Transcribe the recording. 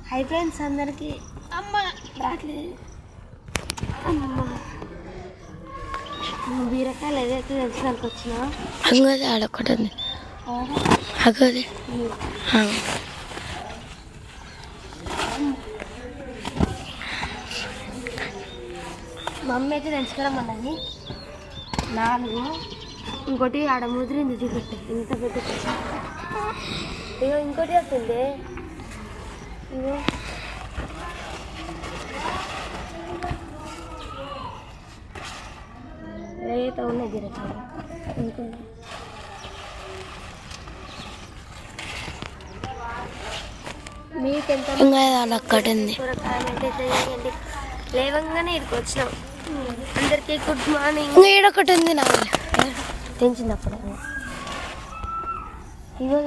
Hi friends అందరికీ. అమ్మ రాట్లేదు. అమ్మ బీరకాయలు ఏదైతే తెలుసుకోడానికి వచ్చినా అంగది ఆడొక్కటి ఉంది. అగది మమ్మీ అయితే తెలుసుకురమ్మన్నది 4. ఇంకోటి ఆడ ముదిరింది చూపెట్టే ఇంత పెద్ద. ఇగో ఇంకోటి వస్తుంది. ఇగో ఏదైతే ఉన్నాయి బీరకాయలు ఇంకో మీకెంత అక్కటి ఉంది. కూరగాయలు అంటే చేయండి. లేవంగానే ఇక్కడికి వచ్చినాం. అందరికీ గుడ్ మార్నింగ్. ఈడొకటి ఉంది. నాకు తెంచింది అప్పుడు. ఇగో